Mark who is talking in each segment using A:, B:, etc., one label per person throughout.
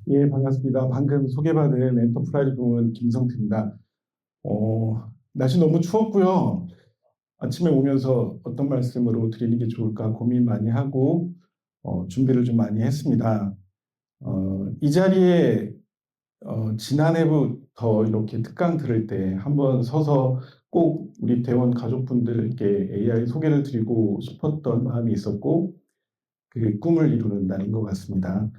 A: 예, 반갑습니다. 방금 소개받은 엔터프라이즈 부문 김성태입니다. 날씨 너무 추웠고요. 아침에 오면서 어떤 말씀으로 드리는 게 좋을까 고민 많이 하고 준비를 좀 많이 했습니다. 이 자리에 지난해부터 이렇게 특강 들을 때 한번 서서 꼭 우리 대원 가족분들께 AI 소개를 드리고 싶었던 마음이 있었고 그 꿈을 이루는 날인 것 같습니다.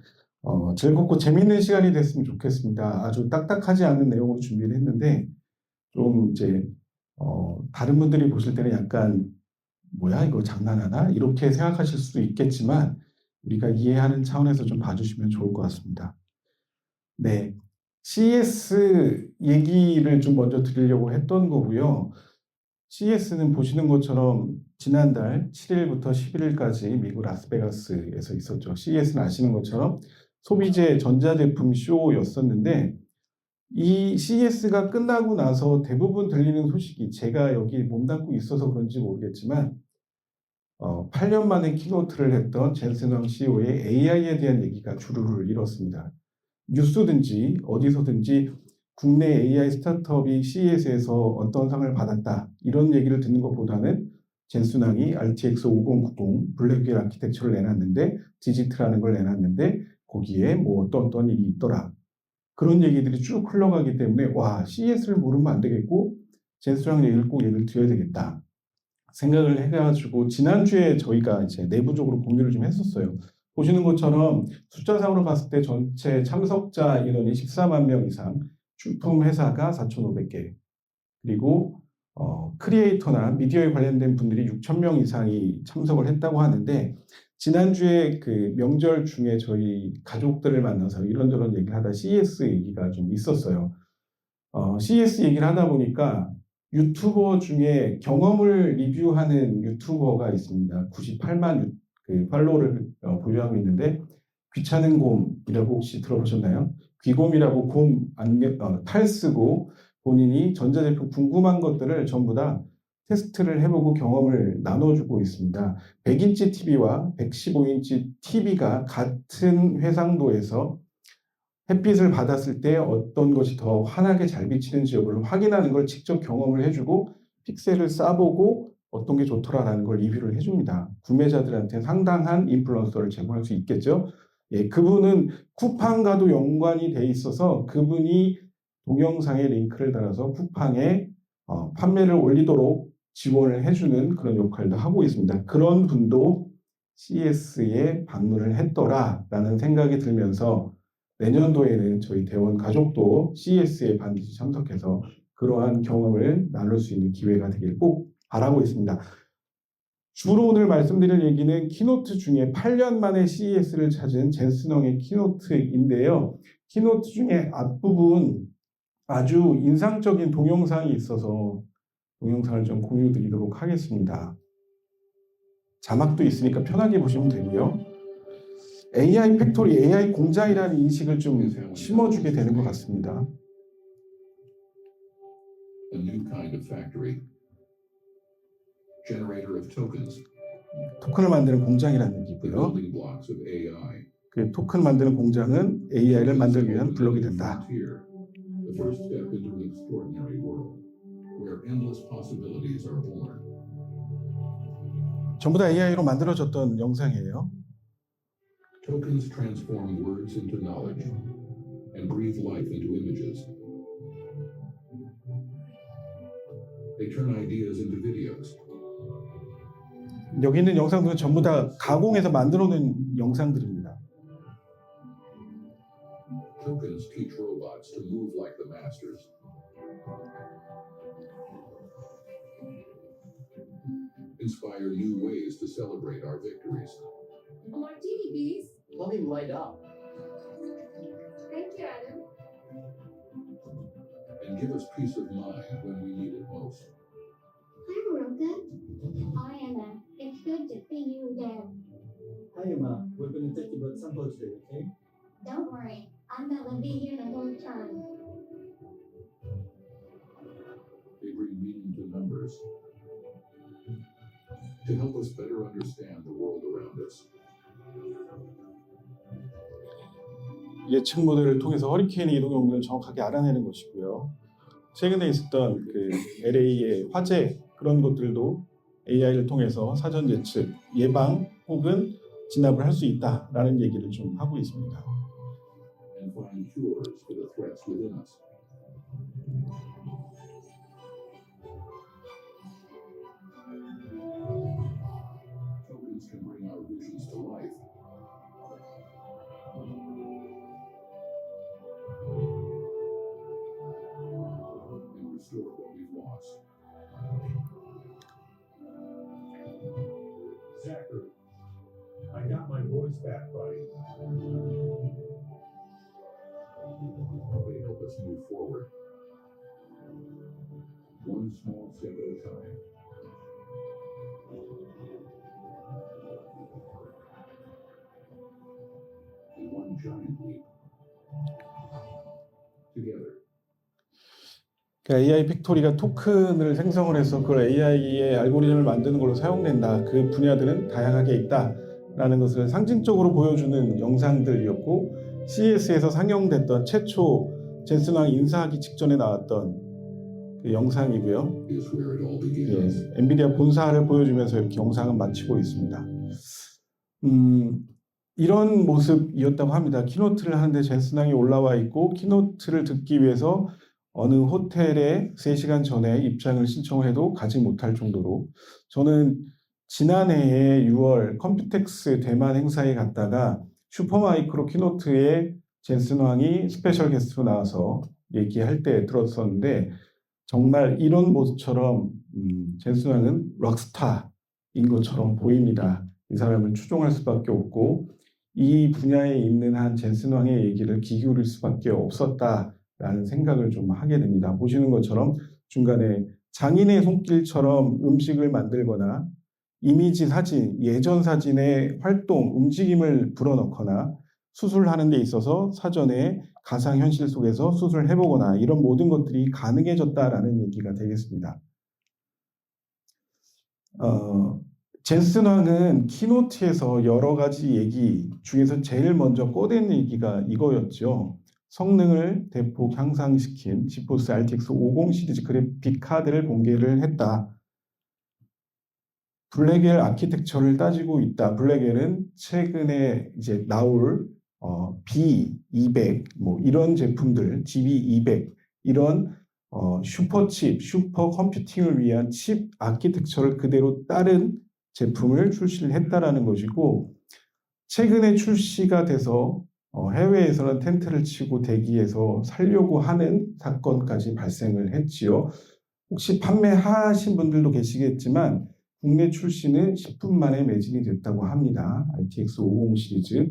A: 즐겁고 재미있는 시간이 됐으면 좋겠습니다. 아주 딱딱하지 않은 내용으로 준비를 했는데 좀 이제 다른 분들이 보실 때는 약간 뭐야 이거 장난하나? 이렇게 생각하실 수도 있겠지만 우리가 이해하는 차원에서 좀 봐주시면 좋을 것 같습니다. 네, CES 얘기를 좀 먼저 드리려고 했던 거고요. CES는 보시는 것처럼 지난달 7일부터 11일까지 미국 라스베가스에서 있었죠. CES는 아시는 것처럼 소비재 전자제품 쇼였었는데 이 CES가 끝나고 나서 대부분 들리는 소식이 제가 여기 몸담고 있어서 그런지 모르겠지만 8년 만에 키노트를 했던 젠슨 황 CEO의 AI에 대한 얘기가 주류를 이뤘습니다. 뉴스든지 어디서든지 국내 AI 스타트업이 CES에서 어떤 상을 받았다 이런 얘기를 듣는 것보다는 젠슨 황이 RTX 5090 블랙휠 아키텍처를 내놨는데 디지트라는 걸 내놨는데 거기에 뭐 어떤 일이 있더라 그런 얘기들이 쭉 흘러가기 때문에 와 CES를 모르면 안 되겠고 젠슨 황 얘기를 꼭 얘기를 드려야 되겠다 생각을 해가지고 지난주에 저희가 이제 내부적으로 공유를 좀 했었어요. 보시는 것처럼 숫자상으로 봤을 때 전체 참석자 인원이 14만 명 이상, 출품 회사가 4,500개, 그리고 크리에이터나 미디어에 관련된 분들이 6천 명 이상이 참석을 했다고 하는데 지난주에 그 명절 중에 저희 가족들을 만나서 이런저런 얘기를 하다 CES 얘기가 좀 있었어요. CES 얘기를 하다 보니까 유튜버 중에 경험을 리뷰하는 유튜버가 있습니다. 98만 그 팔로워를 보유하고 있는데 귀찮은 곰이라고 혹시 들어보셨나요? 귀곰이라고 탈 쓰고 본인이 전자제품 궁금한 것들을 전부 다 테스트를 해보고 경험을 나눠주고 있습니다. 100인치 TV와 115인치 TV가 같은 해상도에서 햇빛을 받았을 때 어떤 것이 더 환하게 잘 비치는지 여부를 확인하는 걸 직접 경험을 해주고 픽셀을 쏴보고 어떤 게 좋더라라는 걸 리뷰를 해줍니다. 구매자들한테 상당한 인플루언서를 제공할 수 있겠죠. 예, 그분은 쿠팡과도 연관이 돼 있어서 그분이 동영상에 링크를 달아서 쿠팡에 판매를 올리도록 지원을 해주는 그런 역할도 하고 있습니다. 그런 분도 CES에 방문을 했더라라는 생각이 들면서 내년도에는 저희 대원 가족도 CES에 반드시 참석해서 그러한 경험을 나눌 수 있는 기회가 되길 꼭 바라고 있습니다. 주로 오늘 말씀드릴 얘기는 키노트 중에 8년 만에 CES를 찾은 젠슨 황의 키노트인데요. 키노트 중에 앞부분 아주 인상적인 동영상이 있어서 동영상을 좀 공유드리도록 하겠습니다. 자막도 있으니까 편하게 보시면 되고요. AI 팩토리, AI 공장이라는 인식을 좀 심어주게 되는 것 같습니다.
B: A new kind of factory. Generator of tokens.
A: 토큰을 만드는 공장이라는
B: The
A: 얘기고요.
B: building blocks of AI.
A: 그 토큰 만드는 공장은 AI를 만들기 위한 블록이 된다.
B: The first step into an extraordinary world where endless possibilities are born.
A: 전부 다 AI로 만들어졌던 영상이에요.
B: Tokens transform words into knowledge and breathe life into images. They turn ideas into videos.
A: 여기 있는 영상들은 전부 다 가공해서 만들어낸 영상들입니다.
B: Tokens teach robots to move like the masters. Inspire new ways to celebrate our victories.
C: A martini, please.
D: Let me light up.
C: Thank you, Adam.
B: And give us peace of mind when we need it most.
E: Hi, Roka. Hi, Anna. It's good to see you again.
D: Hi, Emma. We're going to take your blood sample today, okay?
E: Don't worry. I'm not gonna be here the whole time.
B: They bring meaning to numbers to help us better understand the world around us.
A: 예측 모델을 통해서 허리케인의 이동 경로를 정확하게 알아내는 것이고요. 최근에 있었던 그 LA의 화재 그런 것들도 AI를 통해서 사전 예측, 예방 혹은 진압을 할 수 있다라는 얘기를 좀 하고 있습니다.
B: and find cures for the threats within us. Tokens can bring our visions to life. And restore what we've lost.
F: Zachary, I got my voice back, buddy.
B: They help us move forward. One small step at a time. And one giant leap. Together.
A: 그러니까 AI 팩토리가 토큰을 생성을 해서 그걸 AI의 알고리즘을 만드는 걸로 사용된다. 그 분야들은 다양하게 있다라는 것을 상징적으로 보여주는 영상들이었고 CES에서 상영됐던 최초 젠슨 왕이 인사하기 직전에 나왔던 그 영상이고요.
B: Is where it all begins.
A: 예, 엔비디아 본사를 보여주면서 이렇게 영상은 마치고 있습니다. 이런 모습이었다고 합니다. 키노트를 하는데 젠슨 왕이 올라와 있고 키노트를 듣기 위해서 어느 호텔에 3시간 전에 입장을 신청해도 가지 못할 정도로 저는 지난해에 6월 컴퓨텍스 대만 행사에 갔다가 슈퍼마이크로 키노트에 젠슨 왕이 스페셜 게스트로 나와서 얘기할 때 들었었는데 정말 이런 모습처럼 젠슨 왕은 락스타인 것처럼 보입니다. 이 사람을 추종할 수밖에 없고 이 분야에 있는 한 젠슨 왕의 얘기를 귀 기울일 수밖에 없었다라는 생각을 좀 하게 됩니다. 보시는 것처럼 중간에 장인의 손길처럼 음식을 만들거나 이미지 사진, 예전 사진의 활동, 움직임을 불어넣거나 수술하는 데 있어서 사전에 가상현실 속에서 수술을 해보거나 이런 모든 것들이 가능해졌다라는 얘기가 되겠습니다. 젠슨 왕은 키노트에서 여러 가지 얘기 중에서 제일 먼저 꺼낸 얘기가 이거였죠. 성능을 대폭 향상시킨 지포스 RTX 50 시리즈 그래픽 카드를 공개를 했다. 블랙엘 아키텍처를 따지고 있다. 블랙엘은 최근에 이제 나올 B200 뭐 이런 제품들, GB200 이런 슈퍼칩, 슈퍼 컴퓨팅을 위한 칩 아키텍처를 그대로 따른 제품을 출시를 했다라는 것이고 최근에 출시가 돼서 해외에서는 텐트를 치고 대기해서 살려고 하는 사건까지 발생을 했지요. 혹시 판매하신 분들도 계시겠지만 국내 출시는 10분 만에 매진이 됐다고 합니다. RTX 50 시리즈.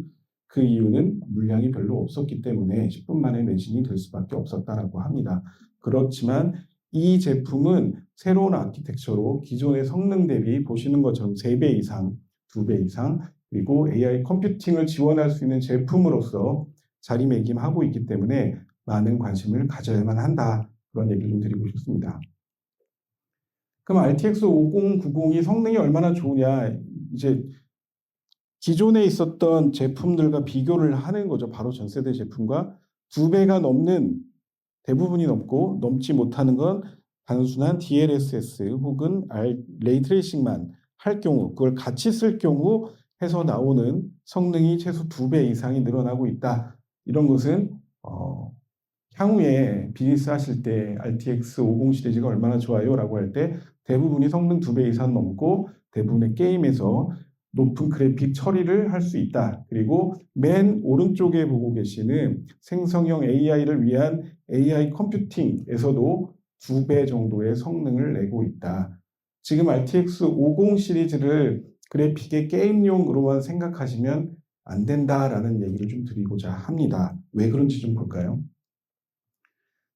A: 그 이유는 물량이 별로 없었기 때문에 10분 만에 매진이 될 수밖에 없었다라고 합니다. 그렇지만 이 제품은 새로운 아키텍처로 기존의 성능 대비 보시는 것처럼 3배 이상, 2배 이상 그리고 AI 컴퓨팅을 지원할 수 있는 제품으로서 자리매김하고 있기 때문에 많은 관심을 가져야만 한다. 그런 얘기를 좀 드리고 싶습니다. 그럼 RTX 5090이 성능이 얼마나 좋으냐? 이제 기존에 있었던 제품들과 비교를 하는 거죠. 바로 전 세대 제품과 2배가 넘는 대부분이 넘고 넘지 못하는 건 단순한 DLSS 혹은 레이트레이싱만 할 경우 그걸 같이 쓸 경우 해서 나오는 성능이 최소 2배 이상이 늘어나고 있다. 이런 것은 향후에 비즈니스 하실 때 RTX 50 시리즈가 얼마나 좋아요? 라고 할 때 대부분이 성능 2배 이상 넘고 대부분의 게임에서 높은 그래픽 처리를 할 수 있다. 그리고 맨 오른쪽에 보고 계시는 생성형 AI를 위한 AI 컴퓨팅에서도 2배 정도의 성능을 내고 있다. 지금 RTX 50 시리즈를 그래픽의 게임용으로만 생각하시면 안 된다라는 얘기를 좀 드리고자 합니다. 왜 그런지 좀 볼까요?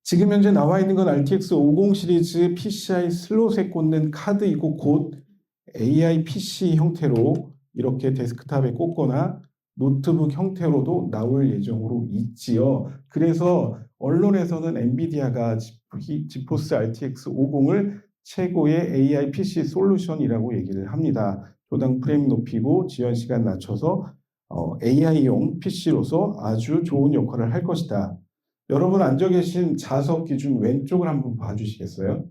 A: 지금 현재 나와 있는 건 RTX 50 시리즈 PCI 슬롯에 꽂는 카드이고 곧 AI PC 형태로 이렇게 데스크탑에 꽂거나 노트북 형태로도 나올 예정으로 있지요. 그래서 언론에서는 엔비디아가 지포스 RTX 50을 최고의 AI PC 솔루션이라고 얘기를 합니다. 조당 프레임 높이고 지연 시간 낮춰서 AI용 PC로서 아주 좋은 역할을 할 것이다. 여러분 앉아 계신 좌석 기준 왼쪽을 한번 봐주시겠어요?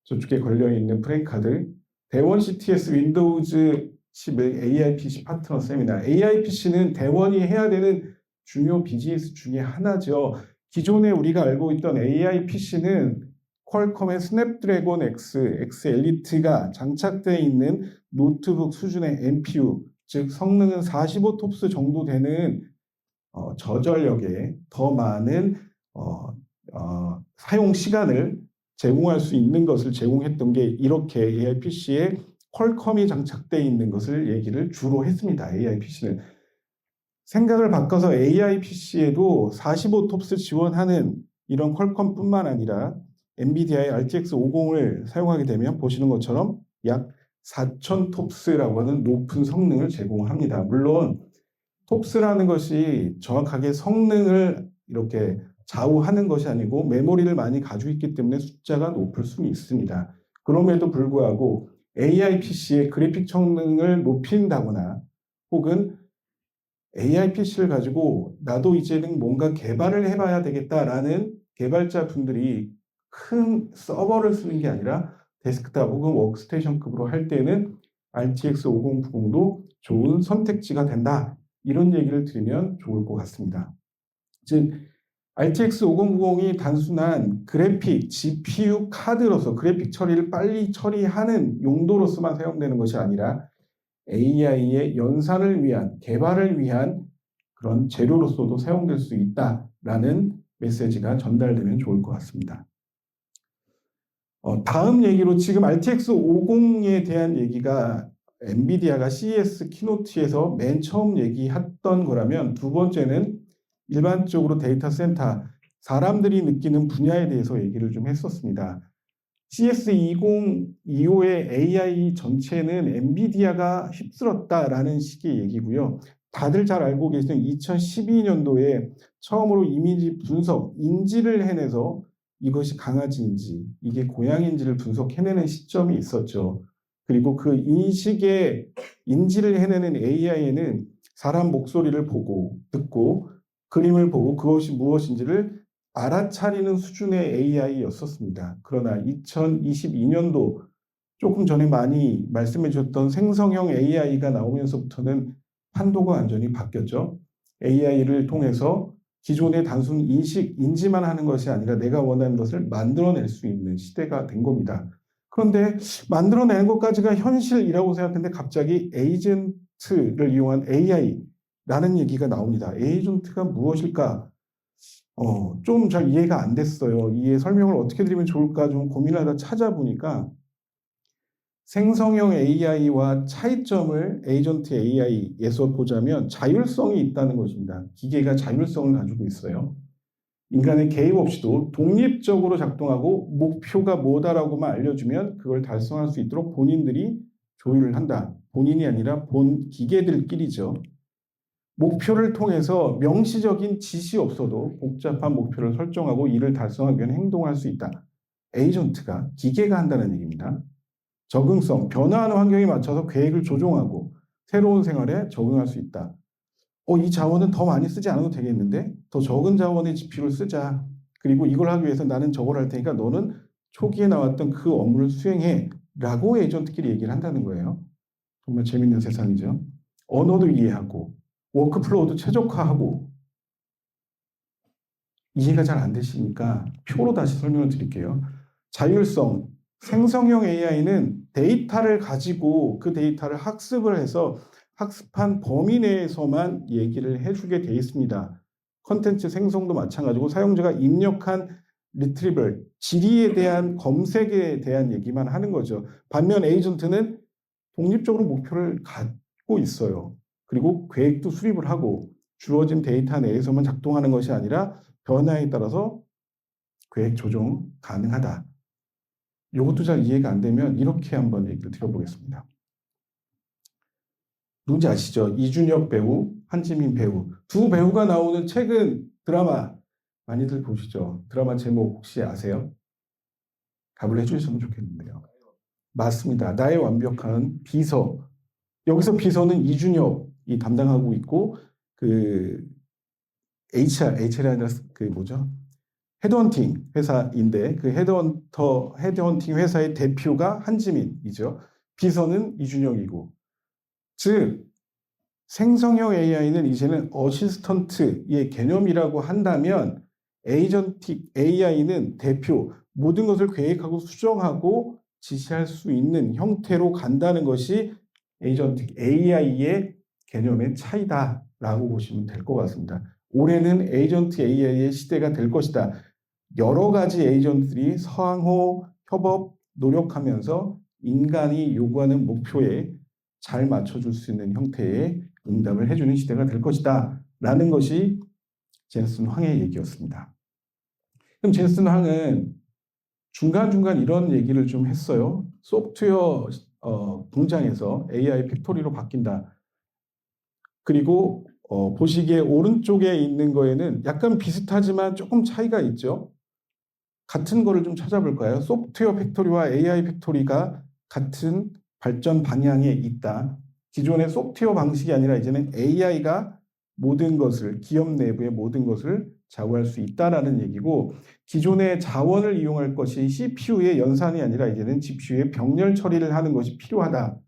A: 저쪽에 걸려있는 프레임카드. 대원 CTS 윈도우즈 11 AI PC 파트너 세미나. AI PC는 대원이 해야 되는 중요 비즈니스 중에 하나죠. 기존에 우리가 알고 있던 AI PC는 퀄컴의 스냅드래곤 X 엘리트가 장착되어 있는 노트북 수준의 NPU, 즉 성능은 45톱스 정도 되는 저전력에 더 많은 사용 시간을 제공할 수 있는 것을 제공했던 게 이렇게 AI PC에 퀄컴이 장착되어 있는 것을 얘기를 주로 했습니다. AI PC는. 생각을 바꿔서 AI PC에도 45톱스 지원하는 이런 퀄컴뿐만 아니라 엔비디아의 RTX 50을 사용하게 되면 보시는 것처럼 약 4000톱스라고 하는 높은 성능을 제공합니다. 물론 톱스라는 것이 정확하게 성능을 이렇게 좌우하는 것이 아니고 메모리를 많이 가지고 있기 때문에 숫자가 높을 수는 있습니다. 그럼에도 불구하고 AI PC의 그래픽 성능을 높인다거나 혹은 AI PC를 가지고 나도 이제는 뭔가 개발을 해봐야 되겠다라는 개발자 분들이 큰 서버를 쓰는 게 아니라 데스크탑 혹은 워크스테이션급으로 할 때는 RTX 5090도 좋은 선택지가 된다. 이런 얘기를 드리면 좋을 것 같습니다. 즉 RTX 5090이 단순한 그래픽 GPU 카드로서 그래픽 처리를 빨리 처리하는 용도로서만 사용되는 것이 아니라 AI의 연산을 위한 개발을 위한 그런 재료로서도 사용될 수 있다라는 메시지가 전달되면 좋을 것 같습니다. 다음 얘기로 지금 RTX 50에 대한 얘기가 엔비디아가 CES 키노트에서 맨 처음 얘기했던 거라면 두 번째는 일반적으로 데이터 센터, 사람들이 느끼는 분야에 대해서 얘기를 좀 했었습니다. CS 2025의 AI 전체는 엔비디아가 휩쓸었다라는 식의 얘기고요. 다들 잘 알고 계시는 2012년도에 처음으로 이미지 분석, 인지를 해내서 이것이 강아지인지 이게 고양이인지를 분석해내는 시점이 있었죠. 그리고 그 인식의 인지를 해내는 AI에는 사람 목소리를 보고 듣고 그림을 보고 그것이 무엇인지를 알아차리는 수준의 AI였었습니다. 그러나 2022년도 조금 전에 많이 말씀해 주셨던 생성형 AI가 나오면서부터는 판도가 완전히 바뀌었죠. AI를 통해서 기존의 단순 인지만 하는 것이 아니라 내가 원하는 것을 만들어낼 수 있는 시대가 된 겁니다. 그런데 만들어내는 것까지가 현실이라고 생각했는데 갑자기 에이전트를 이용한 AI라는 얘기가 나옵니다. 에이전트가 무엇일까? 좀 잘 이해가 안 됐어요. 이해 설명을 어떻게 드리면 좋을까 좀 고민하다 찾아보니까 생성형 AI와 차이점을 에이전트 AI에서 보자면 자율성이 있다는 것입니다. 기계가 자율성을 가지고 있어요. 인간의 개입 없이도 독립적으로 작동하고 목표가 뭐다라고만 알려주면 그걸 달성할 수 있도록 본인들이 조율을 한다. 본인이 아니라 본 기계들끼리죠. 목표를 통해서 명시적인 지시 없어도 복잡한 목표를 설정하고 이를 달성하기 위한 행동을 할 수 있다. 에이전트가 기계가 한다는 얘기입니다. 적응성, 변화하는 환경에 맞춰서 계획을 조종하고 새로운 생활에 적응할 수 있다. 이 자원은 더 많이 쓰지 않아도 되겠는데 더 적은 자원의 GPU를 쓰자. 그리고 이걸 하기 위해서 나는 저걸 할 테니까 너는 초기에 나왔던 그 업무를 수행해 라고 에이전트끼리 얘기를 한다는 거예요. 정말 재밌는 세상이죠. 언어도 이해하고 워크플로우도 최적화하고. 이해가 잘 안 되시니까 표로 다시 설명을 드릴게요. 자율성, 생성형 AI는 데이터를 가지고 그 데이터를 학습을 해서 학습한 범위 내에서만 얘기를 해주게 돼 있습니다. 컨텐츠 생성도 마찬가지고 사용자가 입력한 리트리벌, 질의에 대한 검색에 대한 얘기만 하는 거죠. 반면 에이전트는 독립적으로 목표를 갖고 있어요. 그리고 계획도 수립을 하고 주어진 데이터 내에서만 작동하는 것이 아니라 변화에 따라서 계획 조정 가능하다. 이것도 잘 이해가 안 되면 이렇게 한번 얘기를 드려보겠습니다. 누군지 아시죠? 이준혁 배우, 한지민 배우. 두 배우가 나오는 최근 드라마 많이들 보시죠? 드라마 제목 혹시 아세요? 답을 해주셨으면 좋겠는데요. 맞습니다. 나의 완벽한 비서. 여기서 비서는 이준혁 이 담당하고 있고 그 HR이 아니라 그 뭐죠? 헤드헌팅 회사인데 그 헤드헌팅 회사의 대표가 한지민이죠. 비서는 이준영이고, 즉 생성형 AI는 이제는 어시스턴트의 개념이라고 한다면 에이전틱 AI는 대표, 모든 것을 계획하고 수정하고 지시할 수 있는 형태로 간다는 것이 에이전틱 AI의 개념의 차이다라고 보시면 될 것 같습니다. 올해는 에이전트 AI의 시대가 될 것이다. 여러 가지 에이전트들이 상호 협업 노력하면서 인간이 요구하는 목표에 잘 맞춰줄 수 있는 형태의 응답을 해주는 시대가 될 것이다 라는 것이 젠슨 황의 얘기였습니다. 그럼 젠슨 황은 중간중간 이런 얘기를 좀 했어요. 소프트웨어 공장에서 AI 팩토리로 바뀐다. 그리고 보시기에 오른쪽에 있는 거에는 약간 비슷하지만 조금 차이가 있죠. 같은 거를 좀 찾아볼까요? 소프트웨어 팩토리와 AI 팩토리가 같은 발전 방향에 있다. 기존의 소프트웨어 방식이 아니라 이제는 AI가 모든 것을, 기업 내부의 모든 것을 좌우할 수 있다라는 얘기고, 기존의 자원을 이용할 것이 CPU의 연산이 아니라 이제는 GPU의 병렬 처리를 하는 것이 필요하다.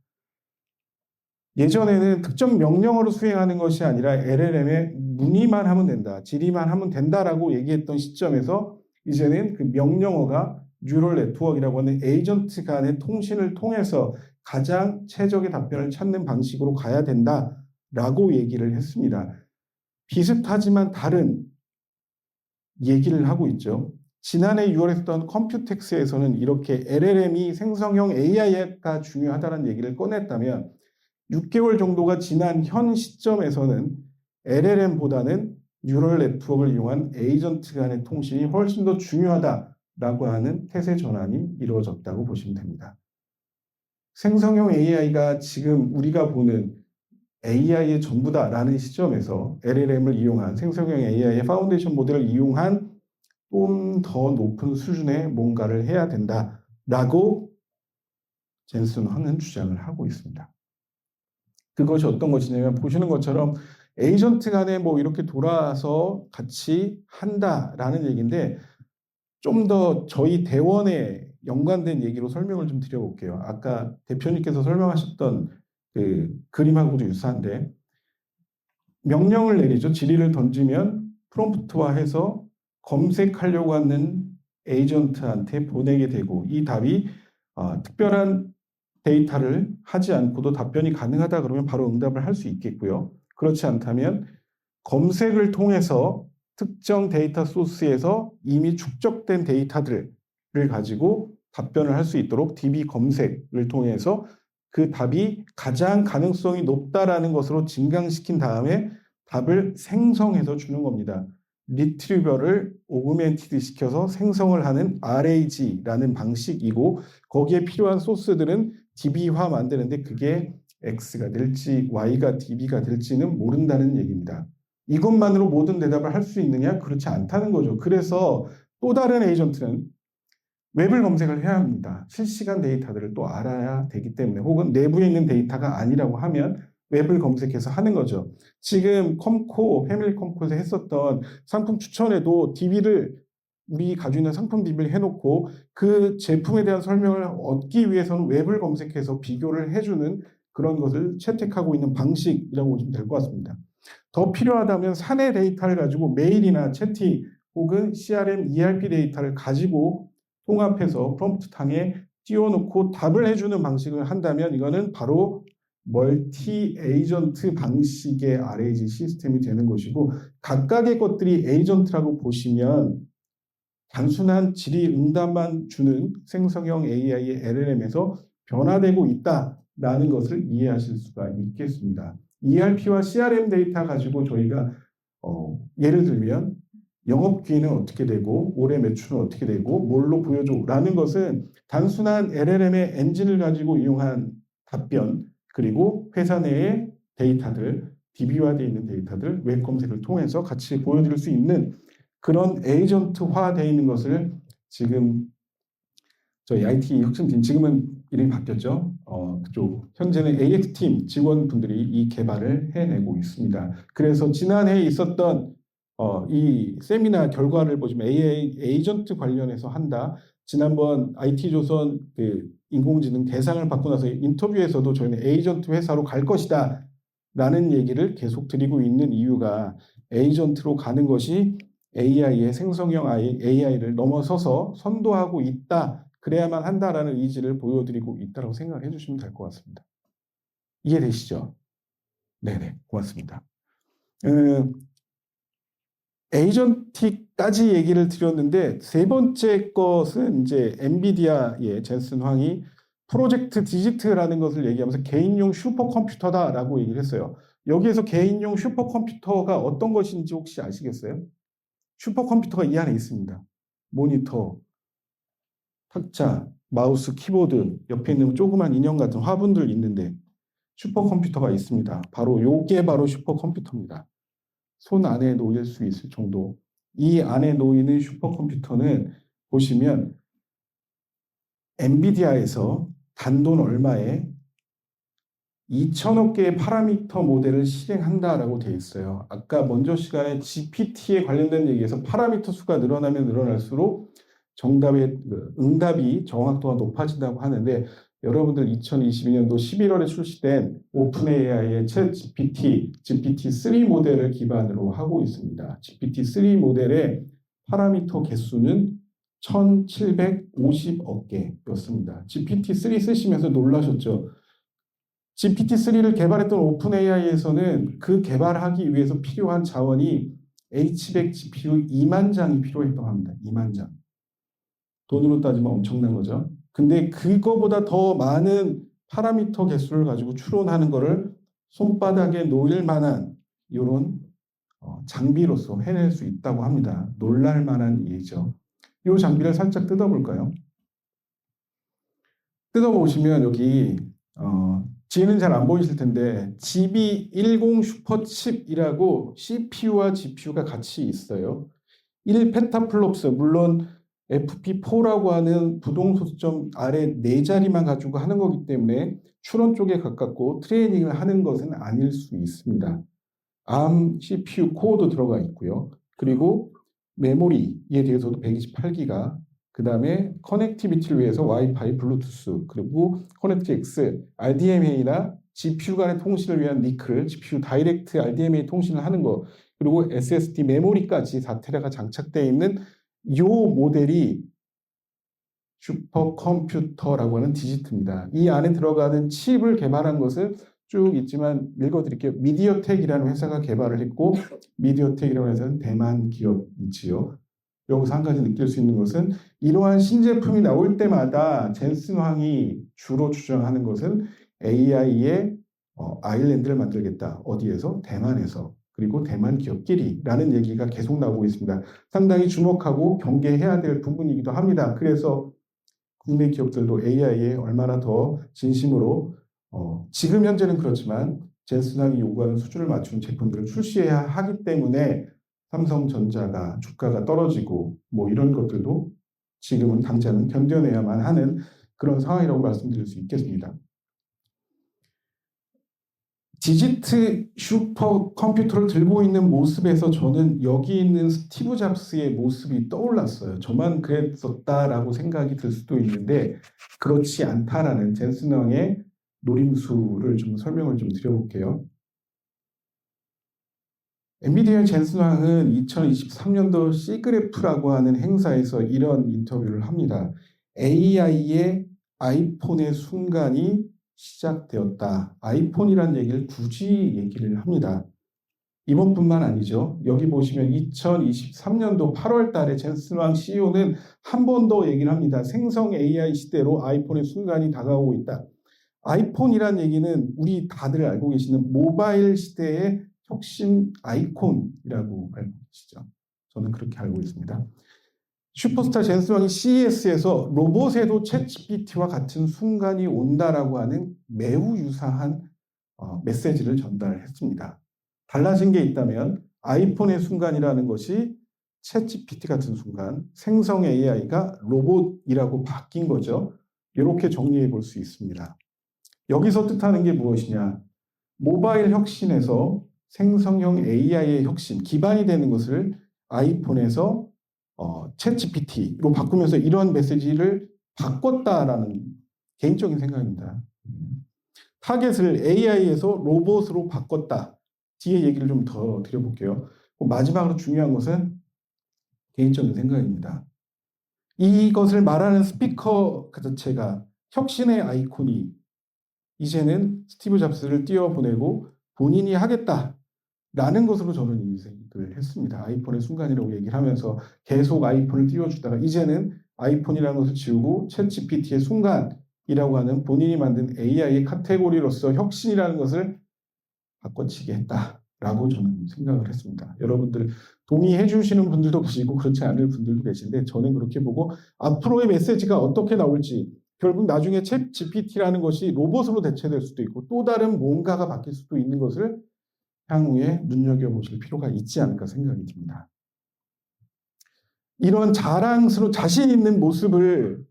A: 예전에는 특정 명령어로 수행하는 것이 아니라 LLM에 문의만 하면 된다, 질의만 하면 된다라고 얘기했던 시점에서 이제는 그 명령어가 뉴럴 네트워크라고 하는 에이전트 간의 통신을 통해서 가장 최적의 답변을 찾는 방식으로 가야 된다라고 얘기를 했습니다. 비슷하지만 다른 얘기를 하고 있죠. 지난해 6월에 했던 컴퓨텍스에서는 이렇게 LLM이 생성형 AI가 중요하다는 얘기를 꺼냈다면 6개월 정도가 지난 현 시점에서는 LLM보다는 뉴럴 네트워크를 이용한 에이전트 간의 통신이 훨씬 더 중요하다라고 하는 태세 전환이 이루어졌다고 보시면 됩니다. 생성형 AI가 지금 우리가 보는 AI의 전부다라는 시점에서 LLM을 이용한 생성형 AI의 파운데이션 모델을 이용한 좀 더 높은 수준의 뭔가를 해야 된다라고 젠슨 황은 주장을 하고 있습니다. 그것이 어떤 것이냐면 보시는 것처럼 에이전트 간에 뭐 이렇게 돌아서 같이 한다라는 얘기인데, 좀 더 저희 대원에 연관된 얘기로 설명을 좀 드려볼게요. 아까 대표님께서 설명하셨던 그 그림하고도 유사한데, 명령을 내리죠. 질의를 던지면 프롬프트화해서 검색하려고 하는 에이전트한테 보내게 되고, 이 답이 특별한 데이터를 하지 않고도 답변이 가능하다 그러면 바로 응답을 할 수 있겠고요. 그렇지 않다면 검색을 통해서 특정 데이터 소스에서 이미 축적된 데이터들을 가지고 답변을 할 수 있도록 DB 검색을 통해서 그 답이 가장 가능성이 높다라는 것으로 증강시킨 다음에 답을 생성해서 주는 겁니다. 리트리버를 오그멘티드 시켜서 생성을 하는 RAG라는 방식이고, 거기에 필요한 소스들은 DB화 만드는데 그게 X가 될지 Y가 DB가 될지는 모른다는 얘기입니다. 이것만으로 모든 대답을 할 수 있느냐? 그렇지 않다는 거죠. 그래서 또 다른 에이전트는 웹을 검색을 해야 합니다. 실시간 데이터들을 또 알아야 되기 때문에, 혹은 내부에 있는 데이터가 아니라고 하면 웹을 검색해서 하는 거죠. 지금 컴코, 패밀리 컴코에서 했었던 상품 추천에도 DB를, 우리 가지고 있는 상품 DB를 해놓고 그 제품에 대한 설명을 얻기 위해서는 웹을 검색해서 비교를 해주는 그런 것을 채택하고 있는 방식이라고 보시면 될 것 같습니다. 더 필요하다면 사내 데이터를 가지고 메일이나 채팅 혹은 CRM, ERP 데이터를 가지고 통합해서 프롬프트탕에 띄워놓고 답을 해주는 방식을 한다면 이거는 바로 멀티 에이전트 방식의 RAG 시스템이 되는 것이고, 각각의 것들이 에이전트라고 보시면 단순한 질의 응답만 주는 생성형 AI의 LLM에서 변화되고 있다라는 것을 이해하실 수가 있겠습니다. ERP와 CRM 데이터 가지고 저희가 예를 들면 영업 기회는 어떻게 되고 올해 매출은 어떻게 되고 뭘로 보여줘 라는 것은 단순한 LLM의 엔진을 가지고 이용한 답변, 그리고 회사 내의 데이터들, DB화되어 있는 데이터들, 웹 검색을 통해서 같이 보여드릴 수 있는 그런 에이전트화되어 있는 것을 지금 저희 IT 혁신팀, 지금은 이름이 바뀌었죠. 그쪽 현재는 AX팀 직원분들이 이 개발을 해내고 있습니다. 그래서 지난해에 있었던 이 세미나 결과를 보시면 AI 에이전트 관련해서 한다. 지난번 IT조선 그 인공지능 대상을 받고 나서 인터뷰에서도 저희는 에이전트 회사로 갈 것이다 라는 얘기를 계속 드리고 있는 이유가 에이전트로 가는 것이 AI의 생성형 AI를 넘어서서 선도하고 있다. 그래야만 한다라는 의지를 보여드리고 있다고 생각을 해주시면 될 것 같습니다. 이해되시죠? 네네, 고맙습니다. 에이전틱까지 얘기를 드렸는데 세 번째 것은 이제 엔비디아의 젠슨 황이 프로젝트 디지트라는 것을 얘기하면서 개인용 슈퍼컴퓨터다라고 얘기를 했어요. 여기에서 개인용 슈퍼컴퓨터가 어떤 것인지 혹시 아시겠어요? 슈퍼컴퓨터가 이 안에 있습니다. 모니터, 탁자, 마우스, 키보드, 옆에 있는 조그만 인형 같은 화분들 있는데 슈퍼컴퓨터가 있습니다. 바로 요게 바로 슈퍼컴퓨터입니다. 손 안에 놓일 수 있을 정도. 이 안에 놓이는 슈퍼컴퓨터는 보시면 엔비디아에서 단돈 얼마에 2천억 개의 파라미터 모델을 실행한다라고 되어 있어요. 아까 먼저 시간에 GPT에 관련된 얘기에서 파라미터 수가 늘어나면 늘어날수록 정답의 응답이 정확도가 높아진다고 하는데 여러분들 2022년도 11월에 출시된 오픈 AI의 챗 GPT, GPT-3 모델을 기반으로 하고 있습니다. GPT-3 모델의 파라미터 개수는 1750억 개였습니다. GPT-3 쓰시면서 놀라셨죠? GPT-3를 개발했던 오픈 AI에서는 그 개발하기 위해서 필요한 자원이 H100 GPU 2만 장이 필요했다고 합니다. 2만 장. 돈으로 따지면 엄청난 거죠. 근데 그거보다 더 많은 파라미터 개수를 가지고 추론하는 거를 손바닥에 놓일 만한 이런 장비로서 해낼 수 있다고 합니다. 놀랄 만한 일이죠. 이 장비를 살짝 뜯어볼까요? 뜯어보시면 여기 뒤에는 잘 안 보이실 텐데 GB10 슈퍼칩이라고 CPU와 GPU가 같이 있어요. 1페타플롭스, 물론 FP4라고 하는 부동소수점 아래 4자리만 가지고 하는 거기 때문에 추론 쪽에 가깝고 트레이닝을 하는 것은 아닐 수 있습니다. ARM CPU 코어도 들어가 있고요. 그리고 메모리에 대해서도 128기가, 그 다음에 커넥티비티를 위해서 와이파이, 블루투스, 그리고 커넥트X, RDMA나 GPU 간의 통신을 위한 니클, GPU 다이렉트 RDMA 통신을 하는 거, 그리고 SSD 메모리까지 4테라가 장착되어 있는 이 모델이 슈퍼컴퓨터라고 하는 디지트입니다. 이 안에 들어가는 칩을 개발한 것은 쭉 있지만 읽어드릴게요. 미디어텍이라는 회사가 개발을 했고, 미디어텍이라는 회사는 대만 기업이지요. 여기서 한 가지 느낄 수 있는 것은 이러한 신제품이 나올 때마다 젠슨 황이 주로 주장하는 것은 AI의 아일랜드를 만들겠다. 어디에서? 대만에서. 그리고 대만 기업끼리라는 얘기가 계속 나오고 있습니다. 상당히 주목하고 경계해야 될 부분이기도 합니다. 그래서 국내 기업들도 AI에 얼마나 더 진심으로 지금 현재는 그렇지만 젠슨 황이 요구하는 수준을 맞춘 제품들을 출시해야 하기 때문에 삼성전자가 주가가 떨어지고 뭐 이런 것들도 지금은 당장은 견뎌내야만 하는 그런 상황이라고 말씀드릴 수 있겠습니다. 디지트 슈퍼컴퓨터를 들고 있는 모습에서 저는 여기 있는 스티브 잡스의 모습이 떠올랐어요. 저만 그랬었다라고 생각이 들 수도 있는데 그렇지 않다라는 젠슨 황의 노림수를 좀 설명을 좀 드려볼게요. 엔비디아 젠슨 황은 2023년도 시그래프라고 하는 행사에서 이런 인터뷰를 합니다. AI의 아이폰의 순간이 시작되었다. 아이폰이란 얘기를 굳이 얘기를 합니다. 이번뿐만 아니죠. 여기 보시면 2023년도 8월 달에 젠슨 황 CEO는 한 번 더 얘기를 합니다. 생성 AI 시대로 아이폰의 순간이 다가오고 있다. 아이폰이란 얘기는 우리 다들 알고 계시는 모바일 시대의 혁신 아이콘이라고 알고 계시죠. 저는 그렇게 알고 있습니다. 슈퍼스타 젠슨 황이 CES에서 로봇에도 챗GPT와 같은 순간이 온다라고 하는 매우 유사한 메시지를 전달했습니다. 달라진 게 있다면 아이폰의 순간이라는 것이 챗GPT 같은 순간, 생성 AI가 로봇이라고 바뀐 거죠. 이렇게 정리해 볼 수 있습니다. 여기서 뜻하는 게 무엇이냐? 모바일 혁신에서 생성형 AI의 혁신, 기반이 되는 것을 아이폰에서 챗 GPT로 바꾸면서 이런 메시지를 바꿨다라는 개인적인 생각입니다. 타겟을 AI에서 로봇으로 바꿨다. 뒤에 얘기를 좀 더 드려볼게요. 마지막으로 중요한 것은 개인적인 생각입니다. 이것을 말하는 스피커 그 자체가 혁신의 아이콘이 이제는 스티브 잡스를 띄워보내고 본인이 하겠다라는 것으로 저는 인식을 했습니다. 아이폰의 순간이라고 얘기를 하면서 계속 아이폰을 띄워주다가 이제는 아이폰이라는 것을 지우고 챗 GPT의 순간이라고 하는 본인이 만든 AI의 카테고리로서 혁신이라는 것을 바꿔치기 했다라고 저는 생각을 했습니다. 여러분들 동의해 주시는 분들도 계시고 그렇지 않을 분들도 계신데 저는 그렇게 보고 앞으로의 메시지가 어떻게 나올지 결국 나중에 챗 GPT라는 것이 로봇으로 대체될 수도 있고 또 다른 뭔가가 바뀔 수도 있는 것을 향후에 눈여겨보실 필요가 있지 않을까 생각이 듭니다. 이런 자랑스러운 자신 있는 모습을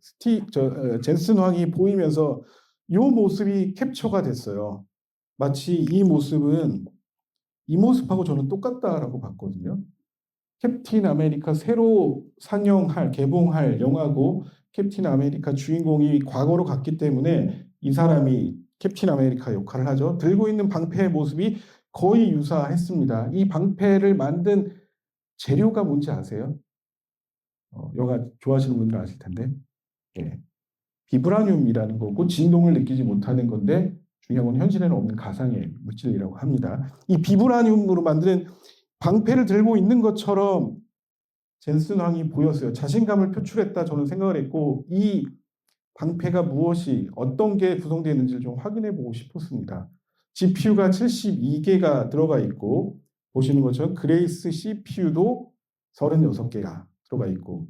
A: 젠슨 황이 보이면서 이 모습이 캡처가 됐어요. 마치 이 모습은 이 모습하고 저는 똑같다라고 봤거든요. 캡틴 아메리카 새로 개봉할 영화고 캡틴 아메리카 주인공이 과거로 갔기 때문에 이 사람이 캡틴 아메리카 역할을 하죠. 들고 있는 방패의 모습이 거의 유사했습니다. 이 방패를 만든 재료가 뭔지 아세요? 영화 좋아하시는 분들은 아실 텐데 예. 비브라늄이라는 거고 진동을 느끼지 못하는 건데 중요한 건 현실에는 없는 가상의 물질이라고 합니다. 이 비브라늄으로 만든 방패를 들고 있는 것처럼 젠슨 황이 보였어요. 자신감을 표출했다 저는 생각을 했고 이 방패가 무엇이 어떤 게 구성되어 있는지를 좀 확인해 보고 싶었습니다. GPU가 72개가 들어가 있고 보시는 것처럼 그레이스 CPU도 36개가 들어가 있고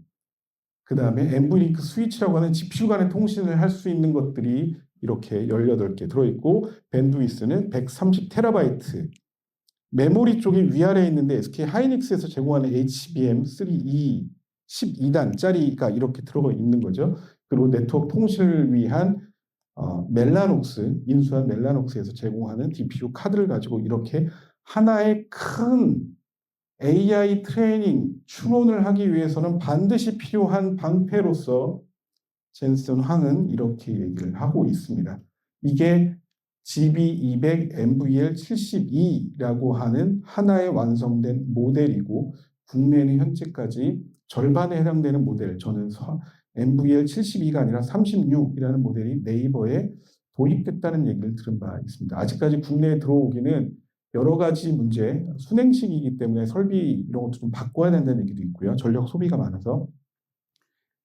A: 그 다음에 NVLink 스위치라고 하는 GPU 간의 통신을 할 수 있는 것들이 이렇게 18개 들어있고 밴드위스는 130TB 메모리 쪽이 위아래에 있는데 SK 하이닉스에서 제공하는 HBM3E 12단짜리가 이렇게 들어가 있는 거죠. 그리고 네트워크 통신을 위한 멜라녹스, 인수한 멜라녹스에서 제공하는 DPU 카드를 가지고 이렇게 하나의 큰 AI 트레이닝 추론을 하기 위해서는 반드시 필요한 방패로서 젠슨 황은 이렇게 얘기를 하고 있습니다. 이게 GB200 NVL72라고 하는 하나의 완성된 모델이고 국내에는 현재까지 절반에 해당되는 모델, 저는 NVL72가 아니라 36이라는 모델이 네이버에 도입됐다는 얘기를 들은 바 있습니다. 아직까지 국내에 들어오기는 여러 가지 문제, 순행식이기 때문에 설비 이런 것도 좀 바꿔야 된다는 얘기도 있고요. 전력 소비가 많아서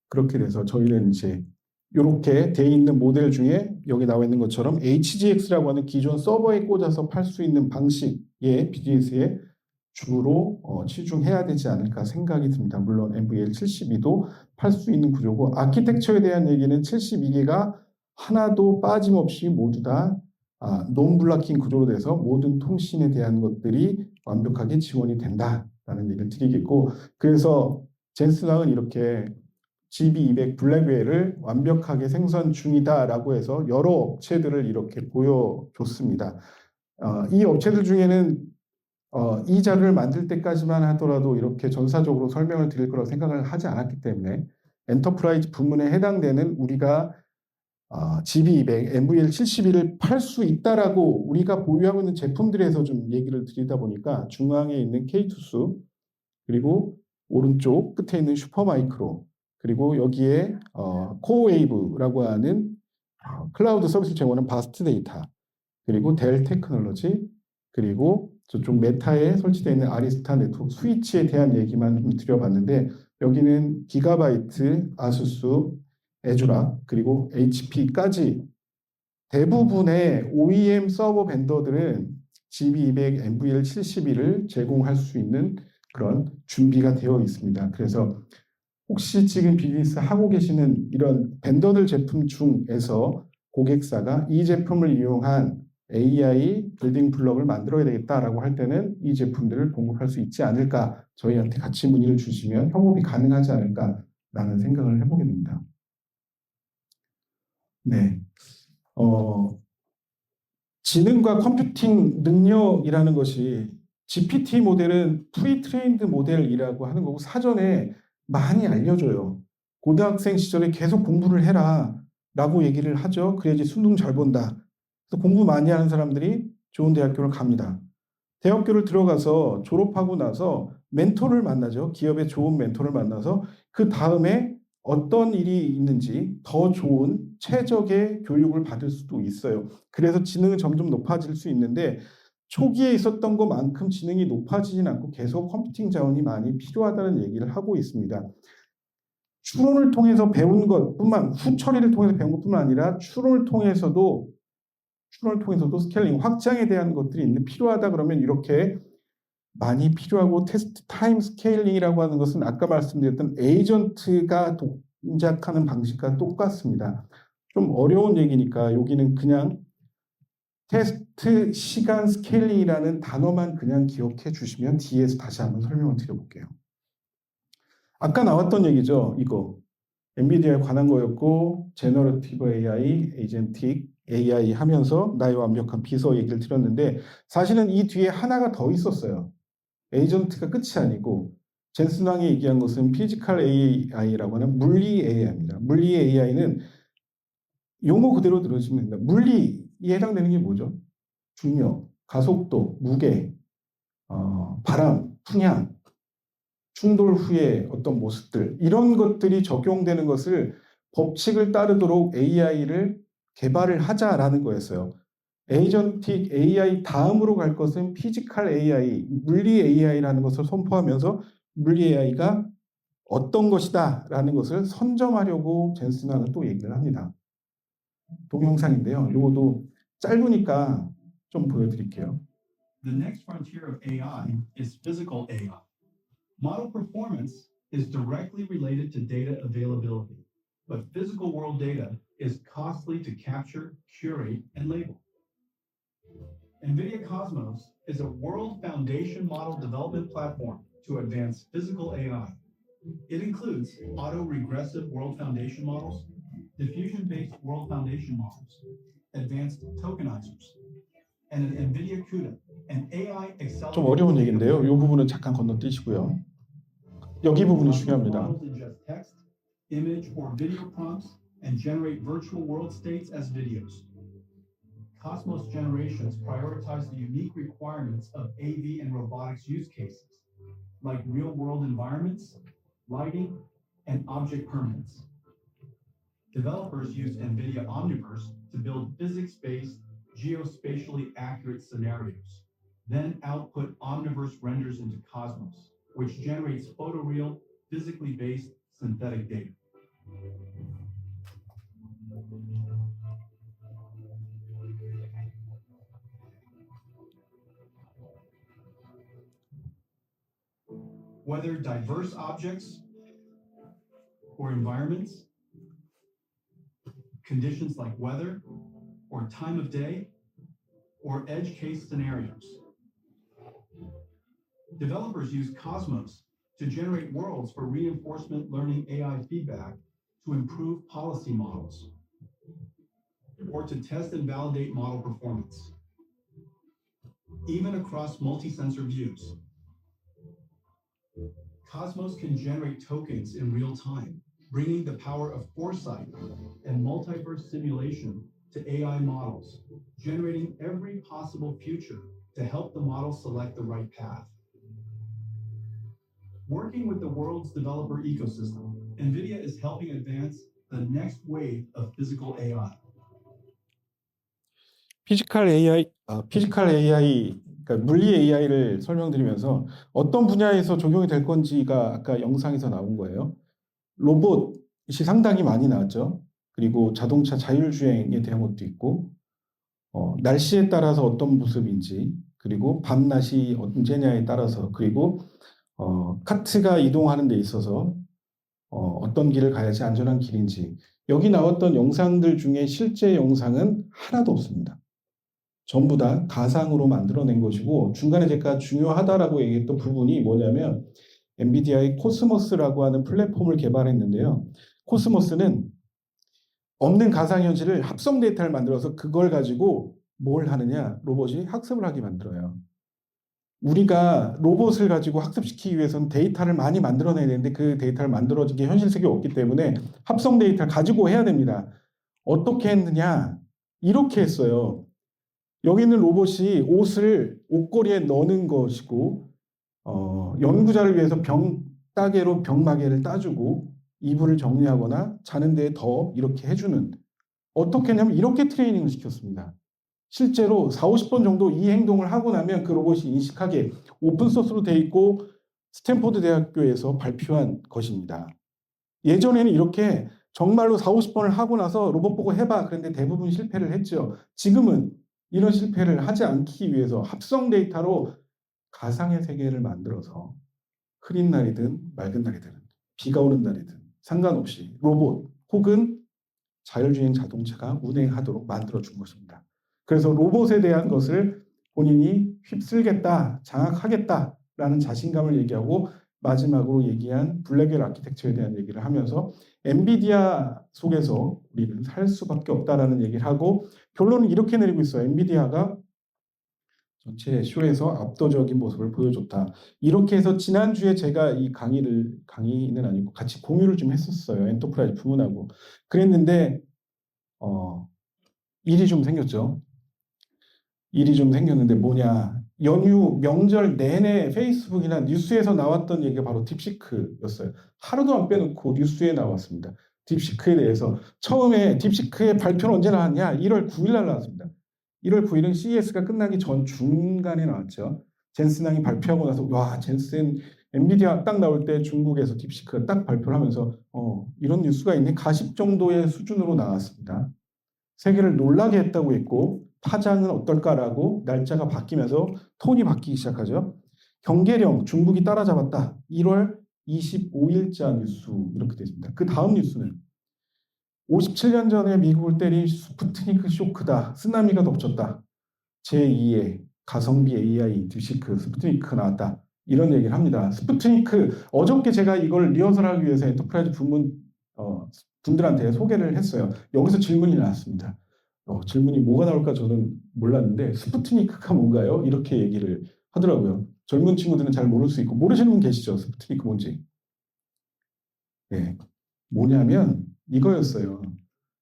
A: 그렇게 돼서 저희는 이제 이렇게 돼 있는 모델 중에 여기 나와 있는 것처럼 HGX라고 하는 기존 서버에 꽂아서 팔 수 있는 방식의 비즈니스에 주로 치중해야 되지 않을까 생각이 듭니다. 물론 NVL72도 팔 수 있는 구조고 아키텍처에 대한 얘기는 72개가 하나도 빠짐없이 모두 다 논블락킹 구조로 돼서 모든 통신에 대한 것들이 완벽하게 지원이 된다라는 얘기를 드리겠고 그래서 젠슨 황은 이렇게 GB200 블랙웨어를 완벽하게 생산 중이다라고 해서 여러 업체들을 이렇게 보여줬습니다. 이 업체들 중에는 이 자료를 만들 때까지만 하더라도 이렇게 전사적으로 설명을 드릴 거라고 생각을 하지 않았기 때문에 엔터프라이즈 부문에 해당되는 우리가 GB200, NVL72를 팔 수 있다라고 우리가 보유하고 있는 제품들에서 좀 얘기를 드리다 보니까 중앙에 있는 K2수 그리고 오른쪽 끝에 있는 슈퍼마이크로 그리고 여기에 코어웨이브라고 하는 클라우드 서비스 제공하는 바스트 데이터 그리고 델 테크놀로지 그리고 저쪽 메타에 설치되어 있는 아리스타 네트워크 스위치에 대한 얘기만 좀 드려봤는데 여기는 기가바이트, 아수스, 에주라 그리고 HP까지 대부분의 OEM 서버 벤더들은 GB200 NVL72를 제공할 수 있는 그런 준비가 되어 있습니다. 그래서 혹시 지금 비즈니스 하고 계시는 이런 벤더들 제품 중에서 고객사가 이 제품을 이용한 AI 빌딩 블럭을 만들어야 되겠다라고 할 때는 이 제품들을 공급할 수 있지 않을까 저희한테 같이 문의를 주시면 협업이 가능하지 않을까라는 생각을 해보게 됩니다. 네. 지능과 컴퓨팅 능력이라는 것이 GPT 모델은 프리트레인드 모델이라고 하는 거고 사전에 많이 알려줘요. 고등학생 시절에 계속 공부를 해라 라고 얘기를 하죠. 그래야지 수능 잘 본다. 그래서 공부 많이 하는 사람들이 좋은 대학교를 갑니다. 대학교를 들어가서 졸업하고 나서 멘토를 만나죠. 기업의 좋은 멘토를 만나서 그 다음에 어떤 일이 있는지 더 좋은 최적의 교육을 받을 수도 있어요. 그래서 지능은 점점 높아질 수 있는데 초기에 있었던 것만큼 지능이 높아지진 않고 계속 컴퓨팅 자원이 많이 필요하다는 얘기를 하고 있습니다. 추론을 통해서 배운 것뿐만 후처리를 통해서 배운 것뿐만 아니라 추론을 통해서도 스케일링 확장에 대한 것들이 필요하다 그러면 이렇게 많이 필요하고 테스트 타임 스케일링이라고 하는 것은 아까 말씀드렸던 에이전트가 동작하는 방식과 똑같습니다. 좀 어려운 얘기니까 여기는 그냥 테스트 시간 스케일링이라는 단어만 그냥 기억해 주시면 뒤에서 다시 한번 설명을 드려볼게요. 아까 나왔던 얘기죠. 이거 엔비디아에 관한 거였고 제너러티브 AI, 에이전틱 AI 하면서 나의 완벽한 비서 얘기를 드렸는데 사실은 이 뒤에 하나가 더 있었어요. 에이전트가 끝이 아니고 젠슨 왕이 얘기한 것은 피지컬 AI라고 하는 물리 AI입니다. 물리 AI는 용어 그대로 들으시면 됩니다. 물리에 해당되는 게 뭐죠? 중력, 가속도, 무게, 바람, 풍향, 충돌 후의 어떤 모습들 이런 것들이 적용되는 것을 법칙을 따르도록 AI를 개발을 하자라는 거였어요. 에이전틱 AI 다음으로 갈 것은 피지컬 AI, 물리 AI라는 것을 선포하면서 물리 AI가 어떤 것이다 라는 것을 선점하려고 젠슨왕은 또 얘기를 합니다. 동영상인데요. 이것도 짧으니까 좀 보여드릴게요.
G: The next frontier of AI is physical AI. Model performance is directly related to data availability, but physical world data is costly to capture, curate, and label. NVIDIA Cosmos is a world foundation model development platform to advance physical AI. It includes auto-regressive world foundation models, diffusion-based world foundation models, advanced tokenizers, and an NVIDIA CUDA, an AI accelerator.
A: 좀 어려운 얘기인데요. 이 부분은 잠깐 건너뛰시고요. 여기 부분이 중요합니다.
G: Models ingest text, image, or video prompts and generate virtual world states as videos. Cosmos generations prioritize the unique requirements of AV and robotics use cases, like real-world environments, lighting, and object permanence. Developers use NVIDIA Omniverse to build physics-based, geospatially accurate scenarios, then output Omniverse renders into Cosmos, which generates photoreal, physically based synthetic data. Whether diverse objects or environments, conditions like weather or time of day, or edge case scenarios. Developers use Cosmos to generate worlds for reinforcement learning AI feedback to improve policy models, or to test and validate model performance, even across multi-sensor views. Cosmos can generate tokens in real time, bringing the power of foresight and multiverse simulation to AI models, generating every possible future to help the model select the right path. Working with the world's developer ecosystem, NVIDIA is helping advance the next wave of physical AI.
A: 피지컬 AI, 그러니까 물리 AI를 설명드리면서 어떤 분야에서 적용이 될 건지가 아까 영상에서 나온 거예요. 로봇이 상당히 많이 나왔죠. 그리고 자동차 자율주행에 대한 것도 있고, 날씨에 따라서 어떤 모습인지, 그리고 밤낮이 언제냐에 따라서, 그리고 카트가 이동하는 데 있어서 어떤 길을 가야지 안전한 길인지, 여기 나왔던 영상들 중에 실제 영상은 하나도 없습니다. 전부 다 가상으로 만들어낸 것이고, 중간에 제가 중요하다라고 얘기했던 부분이 뭐냐면 엔비디아의 코스모스라고 하는 플랫폼을 개발했는데요. 코스모스는 없는 가상현실을 합성 데이터를 만들어서 그걸 가지고 뭘 하느냐? 로봇이 학습을 하게 만들어요. 우리가 로봇을 가지고 학습시키기 위해서는 데이터를 많이 만들어내야 되는데 그 데이터를 만들어진 게 현실 세계에 없기 때문에 합성 데이터를 가지고 해야 됩니다. 어떻게 했느냐? 이렇게 했어요. 여기 있는 로봇이 옷을 옷걸이에 넣는 것이고 연구자를 위해서 따개로 병마개를 따주고 이불을 정리하거나 자는 데에 더 이렇게 해주는 어떻게 했냐면 이렇게 트레이닝을 시켰습니다. 실제로 40-50번 정도 이 행동을 하고 나면 그 로봇이 인식하게 오픈소스로 돼 있고 스탠포드 대학교에서 발표한 것입니다. 예전에는 이렇게 정말로 40-50번을 하고 나서 로봇 보고 해봐. 그런데 대부분 실패를 했죠. 지금은 이런 실패를 하지 않기 위해서 합성 데이터로 가상의 세계를 만들어서 흐린 날이든 맑은 날이든 비가 오는 날이든 상관없이 로봇 혹은 자율주행 자동차가 운행하도록 만들어준 것입니다. 그래서 로봇에 대한 것을 본인이 휩쓸겠다, 장악하겠다라는 자신감을 얘기하고 마지막으로 얘기한 블랙웰 아키텍처에 대한 얘기를 하면서 엔비디아 속에서 우리는 살 수밖에 없다라는 얘기를 하고 결론은 이렇게 내리고 있어요. 엔비디아가 전체 쇼에서 압도적인 모습을 보여줬다. 이렇게 해서 지난주에 제가 이 강의는 아니고 같이 공유를 좀 했었어요. 엔터프라이즈 부문하고. 그랬는데 일이 좀 생겼죠. 일이 좀 생겼는데 뭐냐. 연휴 명절 내내 페이스북이나 뉴스에서 나왔던 얘기가 바로 딥시크였어요. 하루도 안 빼놓고 뉴스에 나왔습니다. 딥시크에 대해서. 처음에 딥시크의 발표는 언제 나왔냐? 1월 9일 날 나왔습니다. 1월 9일은 CES가 끝나기 전 중간에 나왔죠. 젠슨 양이 발표하고 나서 와 젠슨 엔비디아 딱 나올 때 중국에서 딥시크가 딱 발표를 하면서 이런 뉴스가 있네. 가십 정도의 수준으로 나왔습니다. 세계를 놀라게 했다고 했고 파장은 어떨까라고 날짜가 바뀌면서 톤이 바뀌기 시작하죠. 경계령 중국이 따라잡았다. 1월 25일자 뉴스 이렇게 됐습니다. 그 다음 뉴스는 57년 전에 미국을 때린 스푸트니크 쇼크다. 쓰나미가 덮쳤다. 제2의 가성비 AI 딥시크 스푸트니크가 나왔다. 이런 얘기를 합니다. 스푸트니크 어저께 제가 이걸 리허설하기 위해서 엔터프라이즈 부문 분들한테 소개를 했어요. 여기서 질문이 나왔습니다. 질문이 뭐가 나올까 저는 몰랐는데 스푸트니크가 뭔가요? 이렇게 얘기를 하더라고요. 젊은 친구들은 잘 모를 수 있고 모르시는 분 계시죠? 스푸트니크 뭔지. 네. 뭐냐면 이거였어요.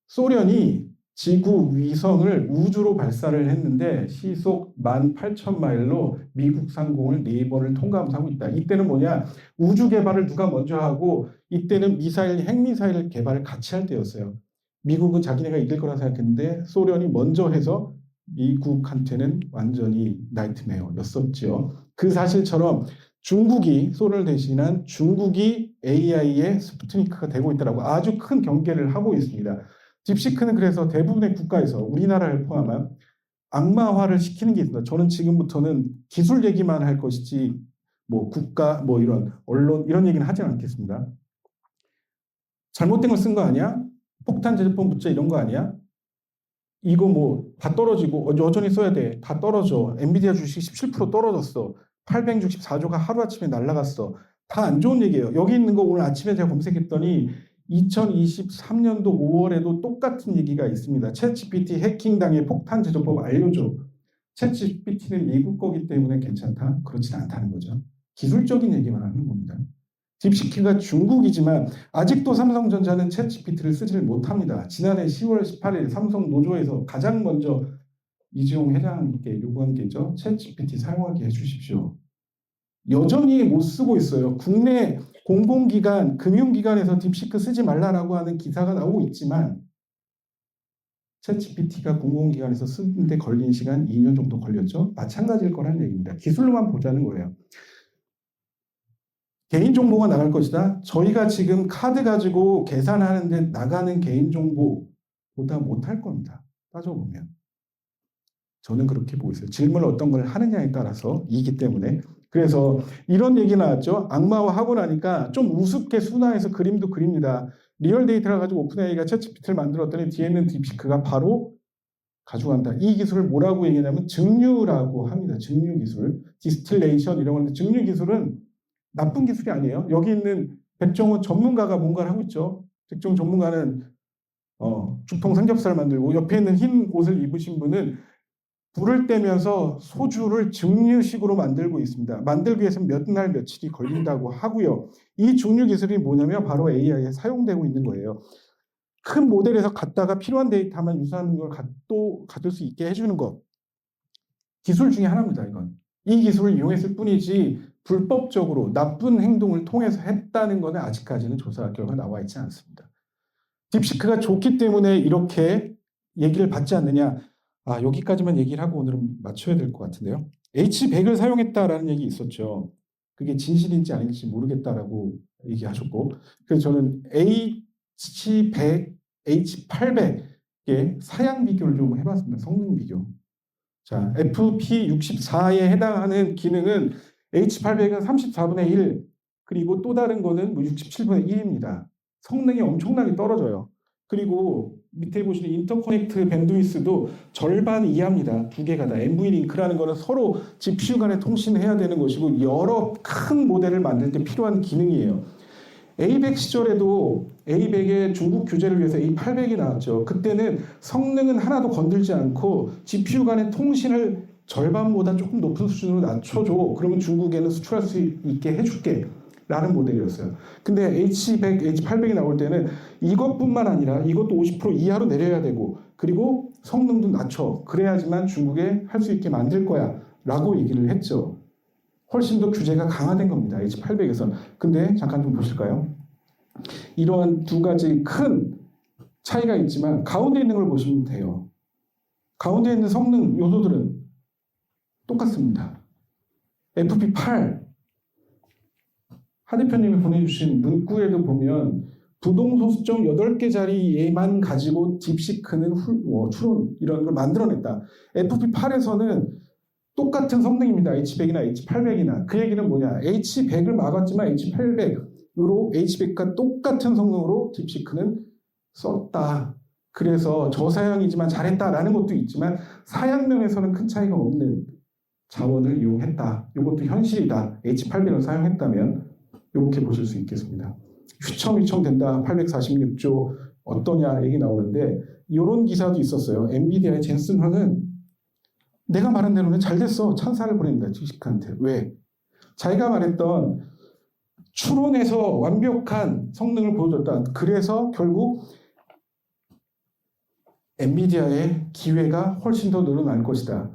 A: 소련이 지구 위성을 우주로 발사를 했는데 시속 18,000마일로 미국 상공을 4번을 통과하면서 하고 있다. 이때는 뭐냐? 우주 개발을 누가 먼저 하고 이때는 핵미사일 개발을 같이 할 때였어요. 미국은 자기네가 이길 거라 생각했는데 소련이 먼저 해서 미국한테는 완전히 나이트메어였었죠. 그 사실처럼 중국이 소련을 대신한 중국이 AI의 스푸트니크가 되고 있다고 아주 큰 경계를 하고 있습니다. 딥시크는 그래서 대부분의 국가에서 우리나라를 포함한 악마화를 시키는 게 있습니다. 저는 지금부터는 기술 얘기만 할 것이지 뭐 국가 뭐 이런 언론 이런 얘기는 하지는 않겠습니다. 잘못된 걸 쓴 거 아니야? 폭탄 제조법 문제 이런 거 아니야? 이거 뭐 다 떨어지고 여전히 써야 돼. 다 떨어져. 엔비디아 주식 17% 떨어졌어. 864조가 하루아침에 날아갔어. 다 안 좋은 얘기예요. 여기 있는 거 오늘 아침에 제가 검색했더니 2023년도 5월에도 똑같은 얘기가 있습니다. 챗GPT 해킹당해 폭탄 제조법 알려줘. 챗GPT는 미국 거기 때문에 괜찮다? 그렇지는 않다는 거죠. 기술적인 얘기만 하는 겁니다. 딥시크가 중국이지만 아직도 삼성전자는 챗GPT를 쓰지를 못합니다. 지난해 10월 18일 삼성 노조에서 가장 먼저 이재용 회장님께 요구한 게죠. 챗GPT 사용하게 해주십시오. 여전히 못 쓰고 있어요. 국내 공공기관, 금융기관에서 딥시크 쓰지 말라라고 하는 기사가 나오고 있지만 챗GPT가 공공기관에서 쓰는데 걸린 시간 2년 정도 걸렸죠. 마찬가지일 거라는 얘기입니다. 기술로만 보자는 거예요. 개인정보가 나갈 것이다. 저희가 지금 카드 가지고 계산하는데 나가는 개인정보보다 못할 겁니다. 따져보면. 저는 그렇게 보고 있어요. 질문을 어떤 걸 하느냐에 따라서 이기 때문에. 그래서 이런 얘기 나왔죠. 악마화 하고 나니까 좀 우습게 순화해서 그림도 그립니다. 리얼 데이터를 가지고 오픈AI가 챗GPT를 만들었더니 뒤에 있는 딥시크가 바로 가져간다. 이 기술을 뭐라고 얘기하냐면 증류라고 합니다. 증류 기술. 디스틸레이션 이런 건데 증류 기술은 나쁜 기술이 아니에요. 여기 있는 백종원 전문가가 뭔가를 하고 있죠. 백종원 전문가는 죽통 삼겹살 만들고 옆에 있는 흰 옷을 입으신 분은 불을 떼면서 소주를 증류식으로 만들고 있습니다. 만들기 위해서는 몇 날 며칠이 걸린다고 하고요. 이 증류 기술이 뭐냐면 바로 AI에 사용되고 있는 거예요. 큰 모델에서 갖다가 필요한 데이터만 유사한 걸 또 가질 수 있게 해주는 것. 기술 중에 하나입니다. 이건. 이 기술을 이용했을 뿐이지 불법적으로 나쁜 행동을 통해서 했다는 것은 아직까지는 조사 결과 나와 있지 않습니다. 딥시크가 좋기 때문에 이렇게 얘기를 받지 않느냐. 여기까지만 얘기를 하고 오늘은 맞춰야 될 것 같은데요. H100을 사용했다라는 얘기 있었죠. 그게 진실인지 아닌지 모르겠다라고 얘기하셨고, 그래서 저는 H100, H800의 사양 비교를 좀 해봤습니다. 성능 비교. 자, FP64에 해당하는 기능은 H800은 34분의 1, 그리고 또 다른 거는 67분의 1입니다. 성능이 엄청나게 떨어져요. 그리고 밑에 보시는 인터커넥트 밴드위스도 절반 이하입니다. 두 개가 다. NVLink-라는 거는 서로 GPU 간에 통신해야 되는 것이고 여러 큰 모델을 만들 때 필요한 기능이에요. A100 시절에도 A100의 중국 규제를 위해서 A800이 나왔죠. 그때는 성능은 하나도 건들지 않고 GPU 간의 통신을 절반보다 조금 높은 수준으로 낮춰줘. 그러면 중국에는 수출할 수 있게 해줄게. 라는 모델이었어요. 근데 H100, H800이 나올 때는 이것뿐만 아니라 이것도 50% 이하로 내려야 되고 그리고 성능도 낮춰. 그래야지만 중국에 할 수 있게 만들 거야. 라고 얘기를 했죠. 훨씬 더 규제가 강화된 겁니다. H800에서는. 근데 잠깐 좀 보실까요? 이러한 두 가지 큰 차이가 있지만 가운데 있는 걸 보시면 돼요. 가운데 있는 성능 요소들은 똑같습니다. FP8 하 대표님이 보내주신 문구에도 보면 부동소수점 8개짜리에만 가지고 딥시크는 추론 이런 걸 만들어냈다. FP8에서는 똑같은 성능입니다. H100이나 H800이나. 그 얘기는 뭐냐. H100을 막았지만 H800으로 H100과 똑같은 성능으로 딥시크는 썼다. 그래서 저사양이지만 잘했다라는 것도 있지만 사양면에서는 큰 차이가 없는 자원을 이용했다. 이것도 현실이다. H800을 사용했다면 이렇게 보실 수 있겠습니다. 휘청휘청 된다. 846조 어떠냐 얘기 나오는데 이런 기사도 있었어요. 엔비디아의 젠슨 황은 내가 말한 대로는 잘 됐어. 찬사를 보냅니다. 딥시크한테. 왜? 자기가 말했던 추론에서 완벽한 성능을 보여줬다. 그래서 결국 엔비디아의 기회가 훨씬 더 늘어날 것이다.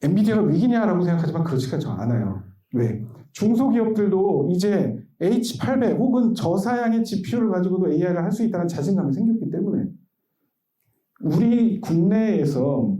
A: 엔비디아가 위기냐라고 생각하지만 그렇지가 않아요. 왜? 중소기업들도 이제 H800 혹은 저사양의 GPU를 가지고도 AI를 할 수 있다는 자신감이 생겼기 때문에 우리 국내에서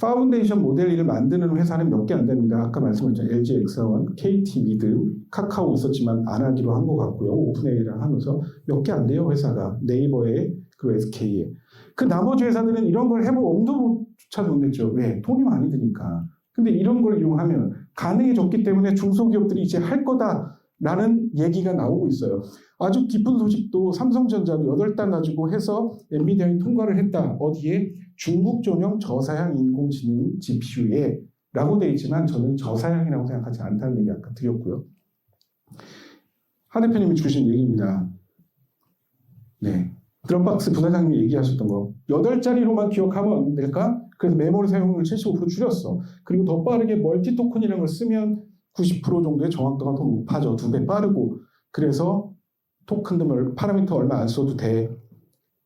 A: 파운데이션 모델 일을 만드는 회사는 몇 개 안 됩니다. 아까 말씀드렸죠. LG 엑사원, KT 미드, 카카오 있었지만 안 하기로 한 것 같고요. 오픈AI랑 하면서 몇 개 안 돼요. 회사가. 네이버에 그리고 SK에. 그 나머지 회사들은 이런 걸 해볼 엄두조차 못 냈죠. 왜? 돈이 많이 드니까. 근데 이런 걸 이용하면 가능해졌기 때문에 중소기업들이 이제 할 거다라는 얘기가 나오고 있어요. 아주 기쁜 소식도 삼성전자도 8달 가지고 해서 엔비디아에 통과를 했다. 어디에? 중국 전용 저사양 인공지능 GPU에 라고 되어 있지만 저는 저사양이라고 생각하지 않다는 얘기 아까 드렸고요. 하 대표님이 주신 얘기입니다. 네. 드롭박스 부사장님이 얘기하셨던 거. 8자리로만 기억하면 될까? 그래서 메모리 사용률을 75% 줄였어. 그리고 더 빠르게 멀티 토큰이라는 걸 쓰면 90% 정도의 정확도가 더 높아져. 2배 빠르고. 그래서 토큰도 파라미터 얼마 안 써도 돼.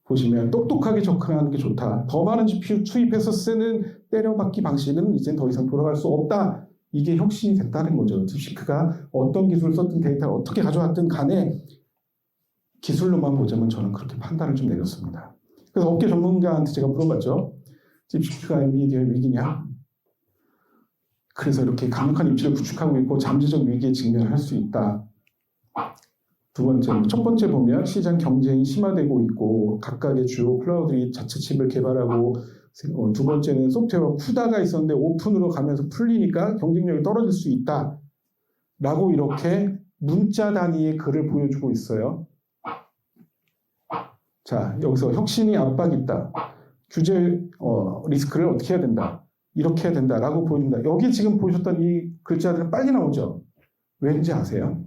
A: 보시면 똑똑하게 접근하는 게 좋다. 더 많은 GPU 투입해서 쓰는 때려박기 방식은 이젠 더 이상 돌아갈 수 없다. 이게 혁신이 됐다는 거죠. 딥시크가 어떤 기술을 썼든 데이터를 어떻게 가져왔든 간에 기술로만 보자면 저는 그렇게 판단을 좀 내렸습니다. 그래서 업계 전문가한테 제가 물어봤죠. 딥시크가 엔비디아의 위기냐? 그래서 이렇게 강력한 입지를 구축하고 있고 잠재적 위기에 직면할 수 있다. 두 번째, 첫 번째 보면 시장 경쟁이 심화되고 있고 각각의 주요 클라우드들이 자체 칩을 개발하고 두 번째는 소프트웨어 쿠다가 있었는데 오픈으로 가면서 풀리니까 경쟁력이 떨어질 수 있다. 라고 이렇게 문자 단위의 글을 보여주고 있어요. 자, 여기서 혁신이 압박이 있다. 규제 리스크를 어떻게 해야 된다. 이렇게 해야 된다라고 보여준다. 여기 지금 보셨던 이 글자들은 빨리 나오죠. 왠지 아세요?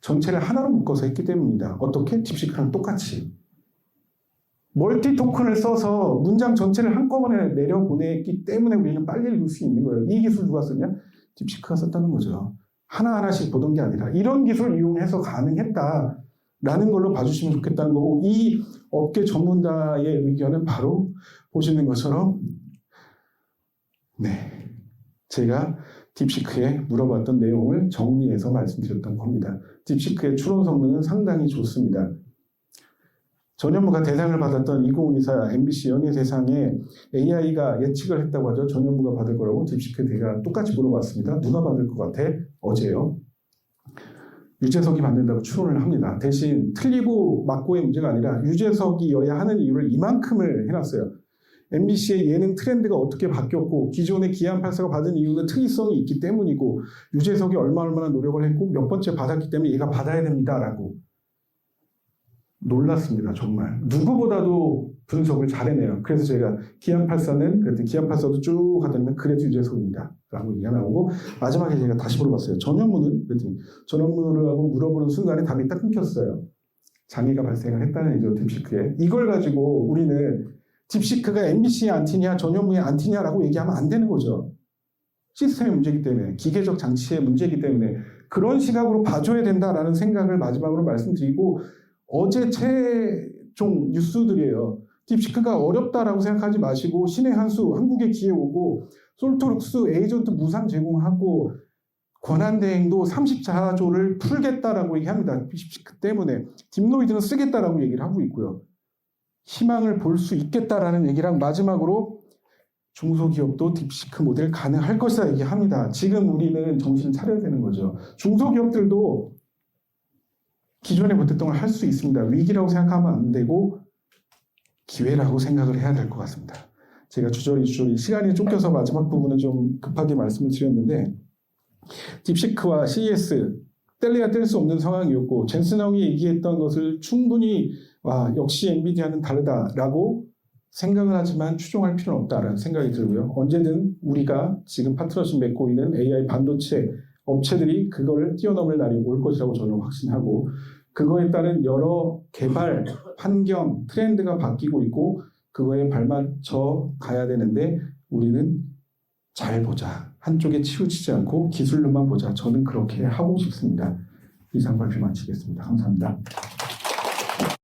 A: 전체를 하나로 묶어서 했기 때문입니다. 어떻게? 딥시크랑 똑같이. 멀티 토큰을 써서 문장 전체를 한꺼번에 내려보냈기 때문에 우리는 빨리 읽을 수 있는 거예요. 이 기술 누가 썼냐? 딥시크가 썼다는 거죠. 하나하나씩 보던 게 아니라 이런 기술을 이용해서 가능했다라는 걸로 봐주시면 좋겠다는 거고, 이 업계 전문가의 의견은 바로 보시는 것처럼 제가 딥시크에 물어봤던 내용을 정리해서 말씀드렸던 겁니다. 딥시크의 추론 성능은 상당히 좋습니다. 전현무가 대상을 받았던 2024 MBC 연예대상에 AI가 예측을 했다고 하죠. 전현무가 받을 거라고 딥시크에 제가 똑같이 물어봤습니다. 누가 받을 것 같아? 어제요. 유재석이 받는다고 추론을 합니다. 대신 틀리고 맞고의 문제가 아니라 유재석이어야 하는 이유를 이만큼을 해놨어요. MBC의 예능 트렌드가 어떻게 바뀌었고 기존의 기안84가 받은 이유는 특이성이 있기 때문이고 유재석이 얼마나 노력을 했고 몇 번째 받았기 때문에 얘가 받아야 됩니다라고. 놀랐습니다. 정말. 누구보다도 분석을 잘해내요. 그래서 제가 기안84는 그랬더니 기안84도 쭉 가다니면 그래도 유재석입니다. 라고 얘기가 나오고 마지막에 제가 다시 물어봤어요. 전현무는? 그랬더니 전현무를 하고 물어보는 순간에 답이 딱 끊겼어요. 장애가 발생을 했다는 얘기죠. 딥시크에. 이걸 가지고 우리는 딥시크가 MBC의 안티냐 전현무의 안티냐라고 얘기하면 안 되는 거죠. 시스템의 문제이기 때문에, 기계적 장치의 문제이기 때문에 그런 시각으로 봐줘야 된다라는 생각을 마지막으로 말씀드리고, 어제 최종 뉴스들이에요. 딥시크가 어렵다라고 생각하지 마시고 신의 한 수, 한국에 기회 오고 솔토룩스 에이전트 무상 제공하고 권한대행도 34조를 풀겠다라고 얘기합니다. 딥시크 때문에. 딥노이드는 쓰겠다라고 얘기를 하고 있고요. 희망을 볼 수 있겠다라는 얘기랑 마지막으로 중소기업도 딥시크 모델 가능할 것이다 얘기합니다. 지금 우리는 정신을 차려야 되는 거죠. 중소기업들도 기존에 못했던 걸 할 수 있습니다. 위기라고 생각하면 안 되고 기회라고 생각을 해야 될 것 같습니다. 제가 주저리 시간이 쫓겨서 마지막 부분은 좀 급하게 말씀을 드렸는데, 딥시크와 CES 뗄래야 뗄 수 없는 상황이었고, 젠슨 형이 얘기했던 것을 충분히 역시 엔비디아는 다르다라고 생각을 하지만 추종할 필요는 없다라는 생각이 들고요. 언제든 우리가 지금 파트너십 맺고 있는 AI 반도체 업체들이 그거를 뛰어넘을 날이 올 것이라고 저는 확신하고, 그거에 따른 여러 개발 환경 트렌드가 바뀌고 있고 그거에 발맞춰 가야 되는데 우리는 잘 보자. 한쪽에 치우치지 않고 기술로만 보자. 저는 그렇게 하고 싶습니다. 이상 발표 마치겠습니다. 감사합니다.